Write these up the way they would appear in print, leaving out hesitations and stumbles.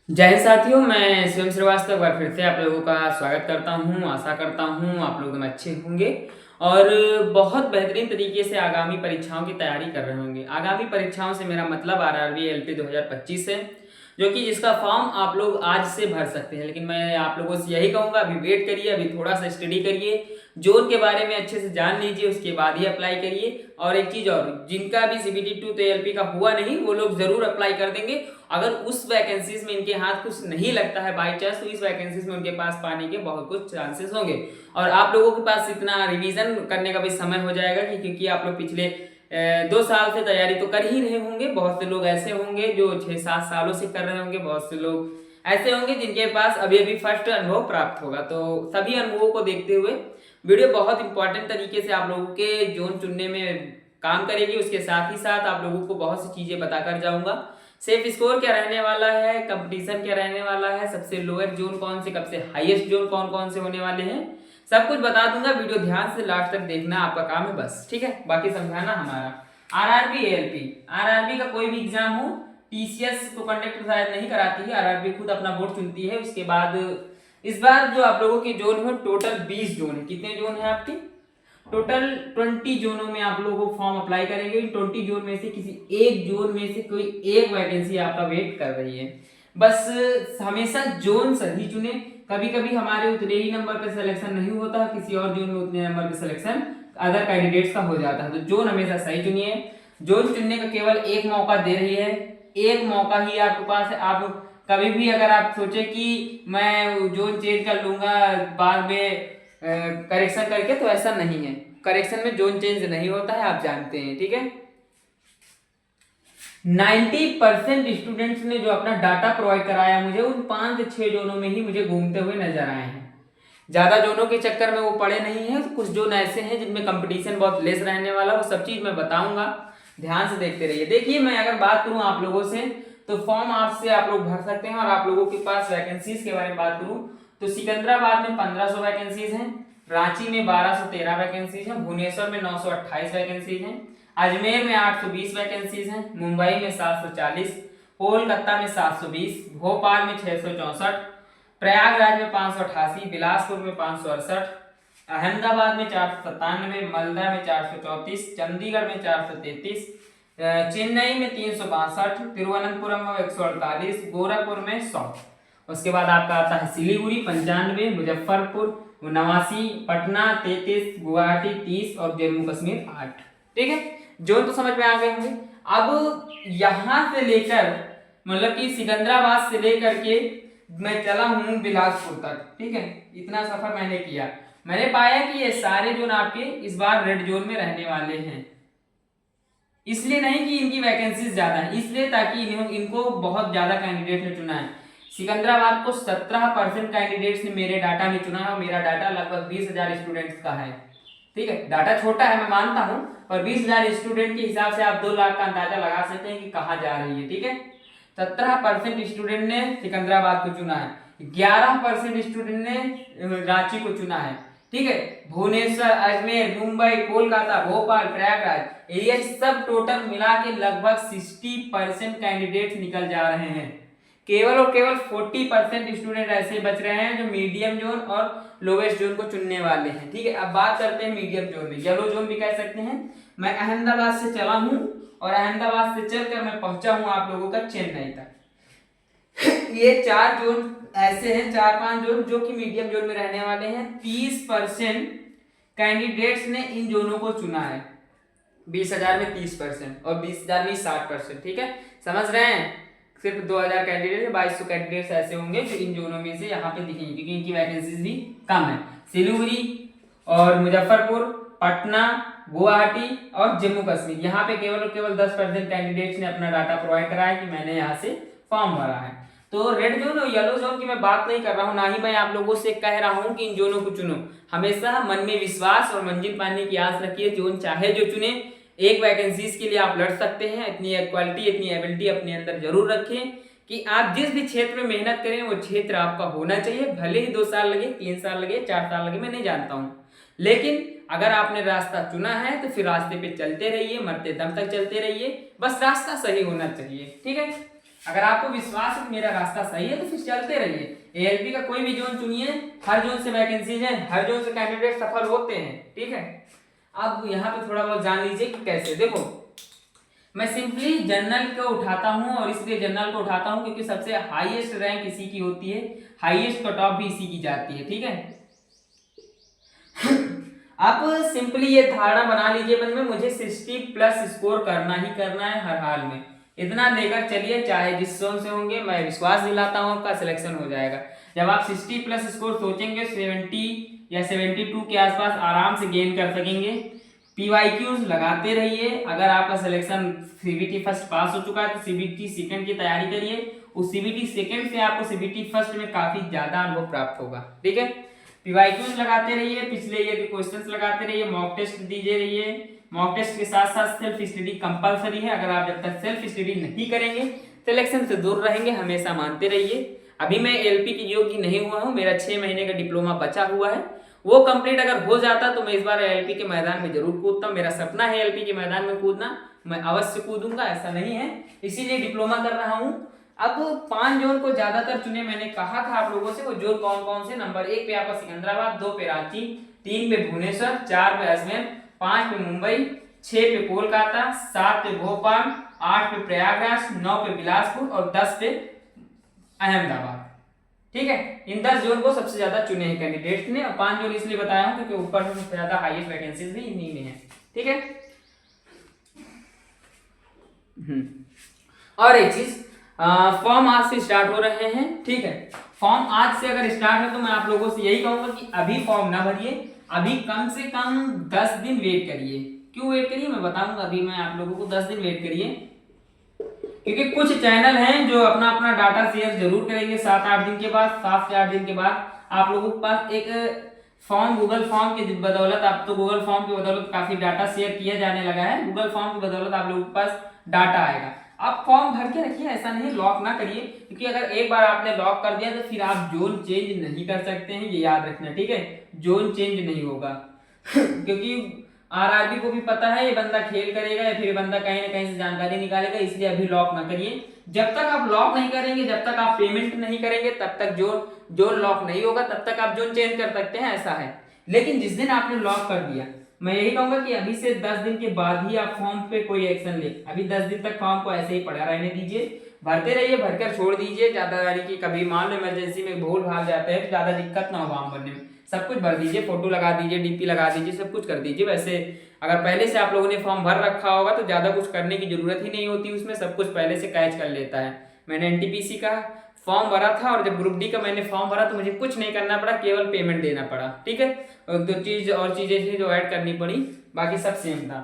जय हिंद साथियों, मैं शिवम श्रीवास्तव एक बार फिर से आप लोगों का स्वागत करता हूं। आशा करता हूं आप लोग अच्छे होंगे और बहुत बेहतरीन तरीके से आगामी परीक्षाओं की तैयारी कर रहे होंगे। आगामी परीक्षाओं से मेरा मतलब आरआरबी एलपी 2025 है, जो कि जिसका फॉर्म आप लोग आज से भर सकते हैं। लेकिन मैं आप लोगों से यही कहूँगा, अभी वेट करिए, अभी थोड़ा सा स्टडी करिए, जोन के बारे में अच्छे से जान लीजिए, उसके बाद ही अप्लाई करिए। और एक चीज़ और, जिनका भी सीबीटी 2 तो एलपी का हुआ नहीं, वो लोग ज़रूर अप्लाई कर देंगे। अगर उस वैकेंसीज में इनके हाथ कुछ नहीं लगता है बाई चांस, तो इस वैकेंसीज में उनके पास पाने के बहुत कुछ चांसेस होंगे। और आप लोगों के पास इतना रिवीजन करने का भी समय हो जाएगा कि क्योंकि आप लोग पिछले 2 साल से तैयारी तो कर ही रहे होंगे। बहुत से लोग ऐसे होंगे जो 6-7 सालों से कर रहे होंगे, बहुत से लोग ऐसे होंगे जिनके पास अभी अभी फर्स्ट अनुभव प्राप्त होगा। तो सभी अनुभवों को देखते हुए वीडियो बहुत इंपॉर्टेंट तरीके से आप लोगों के जोन चुनने में काम करेगी। उसके साथ ही साथ आप लोगों को बहुत सी चीज़ें बताकर जाऊंगा। सेफ स्कोर क्या रहने वाला है, कंपटीशन क्या रहने वाला है, सबसे लोअर जोन कौन से, कब से हाईएस्ट जोन कौन कौन से होने वाले हैं, सब कुछ बता दूंगा। वीडियो ध्यान से लास्ट तक देखना, आपका काम है बस, ठीक है। बाकी समझाना हमारा। आरआरबी एएलपी, आरआरबी का कोई भी एग्जाम हो, टीसीएस को कंडक्ट शायद नहीं कराती है, आरआरबी खुद अपना बोर्ड चुनती है। उसके बाद इस बार जो आप लोगों के जोन है, टोटल 20 जोन है। कितने जोन है आपके? टोटल 20 जोनों में आप लोगों को फॉर्म अप्लाई करेंगे। 20 जोन में से किसी एक जोन में से कोई एक वैकेंसी आपका वेट कर रही है। बस हमेशा जोन सही चुने। कभी कभी हमारे उतने ही नंबर पे सिलेक्शन नहीं होता, किसी और जोन में उतने नंबर पे सिलेक्शन अदर कैंडिडेट्स का हो जाता है। तो जोन हमेशा सही चुनिए। जोन चुनने का केवल एक मौका दे रही है, एक मौका ही आपके पास है। आप कभी भी अगर आप सोचे कि मैं जोन चेंज कर लूंगा बाद में करेक्शन करके, तो ऐसा नहीं है। करेक्शन में जोन चेंज नहीं होता है, आप जानते हैं, ठीक है। 90% स्टूडेंट्स ने जो अपना डाटा प्रोवाइड कराया मुझे, उन 5 से 6 जोनों में ही मुझे घूमते हुए नजर आए हैं। ज्यादा जोनों के चक्कर में वो पड़े नहीं है। तो कुछ जोन ऐसे हैं जिनमें कंपटीशन बहुत लेस रहने वाला, वो सब चीज मैं बताऊंगा। ध्यान से देखते रहिए। देखिए, मैं अगर बात करूं आप लोगों से, तो फॉर्म आपसे आप लोग भर सकते हैं। और आप लोगों के पास वैकेंसीज के बारे में बात करूं, तो सिकंदराबाद में 1500 वैकेंसीज हैं, रांची में 1213 वैकेंसीज हैं, भुवनेश्वर में 928 वैकेंसीज हैं, अजमेर में 820 वैकेंसीज हैं, मुंबई में 740, कोलकाता में 720, भोपाल में 664, प्रयागराज में 588, बिलासपुर में 568, अहमदाबाद में 497, मालदा में 434, चंडीगढ़ में 433, चेन्नई में 362, तिरुवनंतपुरम में 148, गोरखपुर में 100। उसके बाद आपका आता है सिलीगुड़ी 95, मुजफ्फरपुर 89, पटना 33, गुवाहाटी 30 और जम्मू कश्मीर 8। ठीक है, जोन तो समझ में आ गए होंगे। अब यहां से लेकर, मतलब कि सिकंदराबाद से लेकर के मैं चला हूं बिलासपुर तक, ठीक है। इतना सफर मैंने किया, मैंने पाया कि ये सारे जोन आपके इस बार रेड जोन में रहने वाले हैं। इसलिए नहीं कि इनकी वैकेंसीज ज्यादा है, इसलिए ताकि इनको बहुत ज्यादा कैंडिडेट ने चुना है। सिकंदराबाद को 17% कैंडिडेट्स ने मेरे डाटा में चुना है, और मेरा डाटा लगभग 20,000 स्टूडेंट्स का है। ठीक है, डाटा छोटा है मैं मानता हूं, पर 20,000 स्टूडेंट के हिसाब से आप 2 लाख का अंदाजा लगा सकते हैं कि कहाँ जा रही है। ठीक है, 17% स्टूडेंट ने सिकंदराबाद को चुना है, 11% स्टूडेंट ने रांची को चुना है। ठीक है, भुवनेश्वर, अजमेर, मुंबई, कोलकाता, भोपाल, प्रयागराज, ये सब टोटल मिला के लगभग 60% कैंडिडेट्स निकल जा रहे हैं। केवल और केवल 40% स्टूडेंट ऐसे बच रहे हैं जो मीडियम जोन और लोवेस्ट जोन को चुनने वाले हैं। ठीक है, अब बात करते हैं मीडियम जोन में, येलो जोन भी कह सकते हैं। मैं अहमदाबाद से चला हूं, और अहमदाबाद से चलकर मैं पहुंचा हूं आप लोगों का चेन्नई तक। ये 4 जोन ऐसे हैं, 4-5 जोन जो कि मीडियम जोन में रहने वाले हैं। 30% कैंडिडेट्स ने इन जोनों को चुना है। 20,000 में 30% और 20,000 में 60%। ठीक है, समझ रहे हैं। सिर्फ 2,000 कैंडिडेट है, 2200 कैंडिडेट्स ऐसे होंगे जो इन जोनों में से यहाँ पे दिखेंगे, क्योंकि इनकी वैकेंसीज भी कम है। सिलीगुड़ी और मुजफ्फरपुर, पटना, गुवाहाटी और जम्मू कश्मीर, यहाँ पे केवल और केवल 10% कैंडिडेट्स ने अपना डाटा प्रोवाइड कराया कि मैंने यहाँ से फॉर्म भरा है। तो रेड जोन और येलो जोन की मैं बात नहीं कर रहा हूँ, ना ही मैं आप लोगों से कह रहा हूँ कि इन जोनों को चुनो। हमेशा मन में विश्वास और मंजिल पाने की आस रखिए। जोन चाहे जो चुने, एक वैकेंसीज के लिए आप लड़ सकते हैं। इतनी क्वालिटी, इतनी एबिलिटी अपने अंदर जरूर रखें कि आप जिस भी क्षेत्र में मेहनत करें, वो क्षेत्र आपका होना चाहिए। भले ही 2 साल लगे, 3 साल लगे, 4 साल लगे, मैं नहीं जानता हूँ, लेकिन अगर आपने रास्ता चुना है तो फिर रास्ते पे चलते रहिए, मरते दम तक चलते रहिए। बस रास्ता सही होना चाहिए। ठीक है, अगर आपको विश्वास है कि मेरा रास्ता सही है तो फिर चलते रहिए। एएलपी का कोई भी जोन चुनिए, हर जोन से वैकेंसीज है, हर जोन से कैंडिडेट सफल होते हैं, ठीक है। अब यहाँ पे थोड़ा बहुत जान लीजिए कि कैसे। देखो, मैं सिंपली जनरल को उठाता हूँ, और इसलिए जनरल को उठाता हूँ क्योंकि सबसे हाईएस्ट रैंक इसी की होती है, हाईएस्ट कट ऑफ भी इसी की जाती है, ठीक है। आप सिंपली ये धारणा बना लीजिए मन में, मुझे 60+ स्कोर करना ही करना है हर हाल में। इतना लेकर चलिए, चाहे जिस जोन से होंगे, मैं विश्वास दिलाता हूँ आपका सिलेक्शन हो जाएगा। जब आप 60+ स्कोर सोचेंगे, 70 या 72 के आसपास आराम से गेन कर सकेंगे। PYQs लगाते रहिए। अगर आपका सिलेक्शन CBT फर्स्ट पास हो चुका है तो CBT सेकंड की तैयारी करिए। उस CBT सेकंड से आपको CBT फर्स्ट में काफी ज्यादा अनुभव प्राप्त होगा, ठीक है। PYQs लगाते रहिए, पिछले ईयर के क्वेश्चंस लगाते रहिए, मॉक टेस्ट दीजिए रहिए। मॉक टेस्ट के साथ साथ सेल्फ स्टडी कंपलसरी है। अगर आप जब तक सेल्फ स्टडी नहीं करेंगे, सिलेक्शन से दूर रहेंगे, हमेशा मानते रहिए। अभी मैं LP की योग्य नहीं हुआ हूँ, मेरा 6 महीने का डिप्लोमा बचा हुआ है, वो कंप्लीट अगर हो जाता तो मैं इस बार LP के मैदान में जरूर कूदता। मेरा सपना है LP के मैदान में कूदना, मैं अवश्य कूदूंगा, ऐसा नहीं है, इसीलिए डिप्लोमा कर रहा हूँ। अब 5 जोन को ज्यादातर चुने, मैंने कहा था आप लोगों से, वो जोन कौन कौन से। नंबर 1 पे आपका सिकंदराबाद, 2 पे रांची, 3 पे भुवनेश्वर, 4 पे अजमेर, 5 पे मुंबई, 6 पे कोलकाता, 7 पे भोपाल, 8 पे प्रयागराज, 9 पे बिलासपुर और 10 पे अहमदाबाद, ठीक है। इन 10 जोन को सबसे ज्यादा चुने हैं कैंडिडेट्स ने। और 5 जोन इसलिए बताया हूं क्योंकि ऊपर से सबसे ज्यादा हाईएस्ट वैकेंसीज भी इन्हीं में है, ठीक है। और एक चीज, फॉर्म आज से स्टार्ट हो रहे हैं, ठीक है। फॉर्म आज से अगर स्टार्ट है तो मैं आप लोगों से यही कहूंगा कि अभी फॉर्म ना भरिए, अभी कम से कम 10 दिन वेट करिए। क्यों वेट करिए मैं बताऊंगा, अभी मैं आप लोगों को 10 दिन वेट करिए, क्योंकि कुछ चैनल हैं जो अपना अपना डाटा शेयर जरूर करेंगे 7-8 दिन के बाद। 7 से 8 दिन के बाद आप लोगों के पास एक फॉर्म, गूगल फॉर्म की बदौलत, अब तो गूगल फॉर्म की बदौलत काफी डाटा शेयर किया जाने लगा है, गूगल फॉर्म की बदौलत आप लोगों के पास डाटा आएगा। आप फॉर्म भर के रखिए, ऐसा नहीं लॉक ना करिए, क्योंकि अगर एक बार आपने लॉक कर दिया तो फिर आप जोन चेंज नहीं कर सकते हैं, ये याद रखना, ठीक है। जोन चेंज नहीं होगा क्योंकि RRB को भी पता है ये बंदा खेल करेगा या फिर बंदा कहीं ना कहीं से जानकारी निकालेगा, इसलिए अभी लॉक ना करिए। जब तक आप लॉक नहीं करेंगे, जब तक आप पेमेंट नहीं करेंगे, तब तक जोन लॉक नहीं होगा, तब तक आप जोन चेंज कर सकते हैं, ऐसा है। लेकिन जिस दिन आपने लॉक कर दिया, मैं यही कहूंगा कि अभी से 10 दिन के बाद ही आप फॉर्म पे कोई एक्शन ले। अभी 10 दिन तक फॉर्म को ऐसे ही पड़ा रहने दीजिए, भरते रहिए, भरकर छोड़ दीजिए। ज्यादा यानी कि कभी मान लो इमरजेंसी में भूल भाग जाते हैं तो ज्यादा दिक्कत ना हो फॉर्म भरने में। सब कुछ भर दीजिए, फोटो लगा दीजिए, DP लगा दीजिए, सब कुछ कर दीजिए। वैसे अगर पहले से आप लोगों ने फॉर्म भर रखा होगा तो ज्यादा कुछ करने की जरूरत ही नहीं होती, उसमें सब कुछ पहले से कैच कर लेता है। मैंने NTPC का फॉर्म भरा था और जब ग्रुप D का मैंने फॉर्म भरा तो मुझे कुछ नहीं करना पड़ा, केवल पेमेंट देना पड़ा, ठीक है। और 2 चीज और चीजें थी जो ऐड करनी पड़ी, बाकी सब सेम था।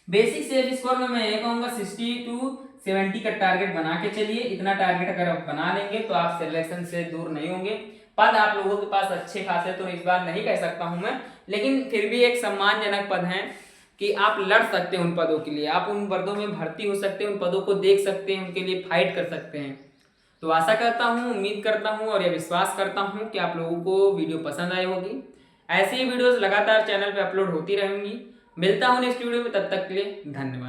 बेसिक सेल्फ स्कोर में मैं ये कहूंगा 60 to 70 का टारगेट बना के चलिए। इतना टारगेट अगर आप बना लेंगे तो आप सिलेक्शन से दूर नहीं होंगे। पद आप लोगों के पास अच्छे खासे तो इस बार नहीं कह सकता हूं मैं, लेकिन फिर भी एक सम्मानजनक पद है कि आप लड़ सकते हैं उन पदों के लिए, आप उन पदों में भर्ती हो सकते हैं, उन पदों को देख सकते हैं, उनके लिए फाइट कर सकते हैं। तो आशा करता हूँ, उम्मीद करता हूँ और यह विश्वास करता हूँ कि आप लोगों को वीडियो पसंद आई होगी। ऐसी ही वीडियोस लगातार चैनल पे अपलोड होती रहेंगी। मिलता हूँ नेक्स्ट वीडियो में, तब तक के लिए धन्यवाद।